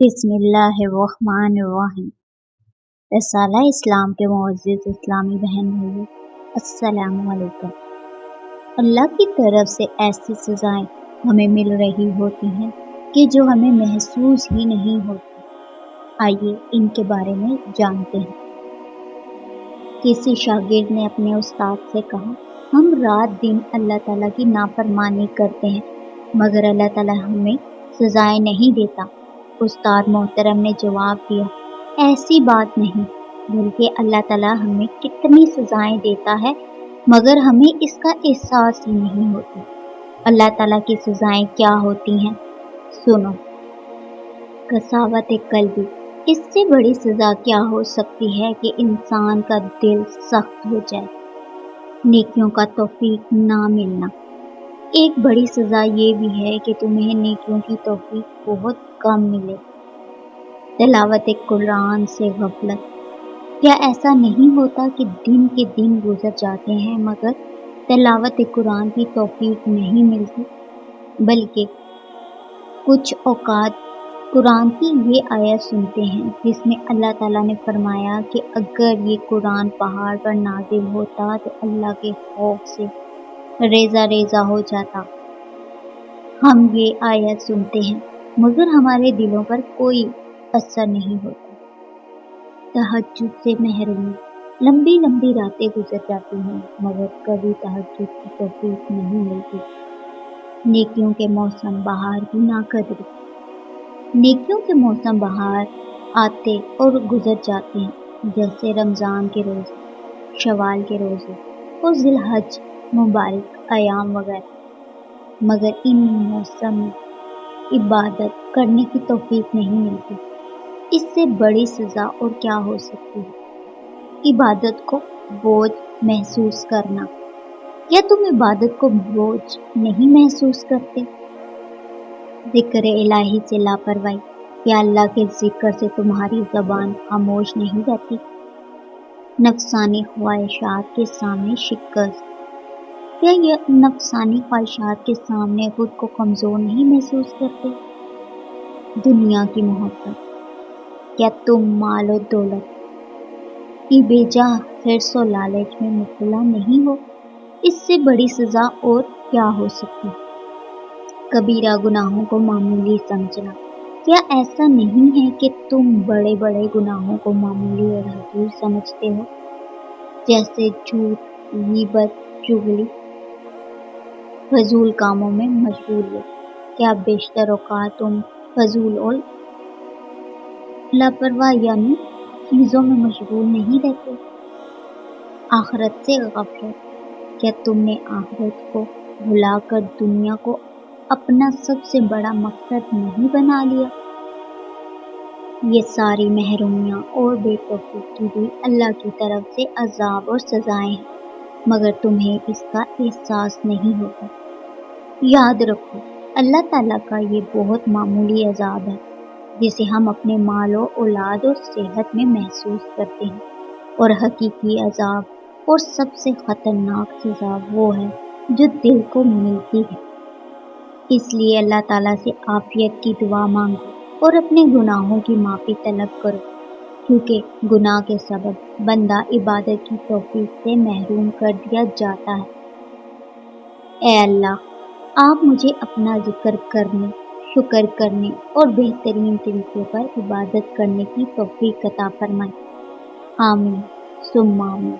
बिस्मिल्लाहिर्रहमानिर्रहीम। रसाला इस्लाम के मुअज़्ज़िज़ इस्लामी बहन भाइयों, अस्सलामु अलैकुम। अल्लाह की तरफ से ऐसी सज़ाएं हमें मिल रही होती हैं कि जो हमें महसूस ही नहीं होती। आइए इनके बारे में जानते हैं। किसी शागिर्द ने अपने उस्ताद से कहा, हम रात दिन अल्लाह ताला की नाफरमानी करते हैं मगर अल्लाह ताला हमें सज़ाएं नहीं देता। उस्ताद मोहतरम ने जवाब दिया, ऐसी बात नहीं, बल्कि अल्लाह ताला हमें कितनी सज़ाएं देता है मगर हमें इसका एहसास ही नहीं होता। अल्लाह ताला की सज़ाएं क्या होती हैं, सुनो। कसावत कल्बी, इससे बड़ी सज़ा क्या हो सकती है कि इंसान का दिल सख्त हो जाए, नेकियों का तौफीक ना मिलना। एक बड़ी सज़ा ये भी है कि तुम्हें नेकियों की तौफीक बहुत कम मिले। तिलावत कुरान से गफलत, क्या ऐसा नहीं होता कि दिन के दिन गुजर जाते हैं मगर तिलावत कुरान की तौफीक नहीं मिलती, बल्कि कुछ औकात कुरान की ये आयत सुनते हैं जिसमें अल्लाह ताला ने फरमाया कि अगर ये कुरान पहाड़ पर नाजिल होता तो अल्लाह के खौफ से रेजा रेजा हो जाता। हम ये आयत सुनते हैं मगर हमारे दिलों पर कोई असर नहीं होता। तहज्जुद से महरूमी, लंबी लंबी रातें गुजर जाती हैं मगर कभी तहज्जुद की तौफीक नहीं मिलती। नेकियों के मौसम बहार की नाकदरी, नेकियों के मौसम बहार आते और गुजर जाते हैं, जैसे रमज़ान के रोज़े, शवाल के रोज़े और ज़िलहज मुबारक अयाम वगैरह, मगर इन मौसम में इबादत करने की तौफीक नहीं मिलती। इससे बड़ी सज़ा और क्या हो सकती है। इबादत को बोझ महसूस करना, या तुम इबादत को बोझ नहीं महसूस करते। ज़िक्र इलाही से लापरवाही, या अल्लाह के ज़िक्र से तुम्हारी ज़बान खामोश नहीं रहती। नफसानी ख्वाहिशात के सामने शिकस्त, या ये नफसानी ख्वाहिशात के सामने खुद को कमज़ोर नहीं महसूस करते। दुनिया की मोहब्बत, क्या तुम माल और दौलत की बेजा हिर्स और लालच में मुब्तला नहीं हो। इससे बड़ी सज़ा और क्या हो सकती। कबीरा गुनाहों को मामूली समझना, क्या ऐसा नहीं है कि तुम बड़े बड़े गुनाहों को मामूली और हकीर समझते हो, जैसे झूठ, गीबत, चुगली, फजूल कामों में मशगूलियत। क्या बेशतर औकात तुम फजूल और लापरवाह यानी चीज़ों में मशगूल नहीं रहते। आखिरत से गफलत, क्या तुमने आखिरत को भुलाकर दुनिया को अपना सबसे बड़ा मकसद नहीं बना लिया। ये सारी महरूमियाँ और बेतौफीकी भी अल्लाह की तरफ से अजाब और सजाएं हैं, मगर तुम्हें इसका एहसास नहीं होता। याद रखो, अल्लाह ताला का ये बहुत मामूली अजाब है जिसे हम अपने मालो, औलाद और सेहत में महसूस करते हैं, और हकीकी अजाब और सबसे ख़तरनाक सज़ा वो है जो दिल को मिलती है। इसलिए अल्लाह ताला से आफियत की दुआ मांगो और अपने गुनाहों की माफ़ी तलब करो, क्योंकि गुनाह के सबब बंदा इबादत की तौफीक से महरूम कर दिया जाता है। ए अल्लाह, आप मुझे अपना जिक्र करने, शुक्र करने और बेहतरीन तरीके पर इबादत करने की तौफीक अता फरमाएं। आमीन सुम्मा आमीन।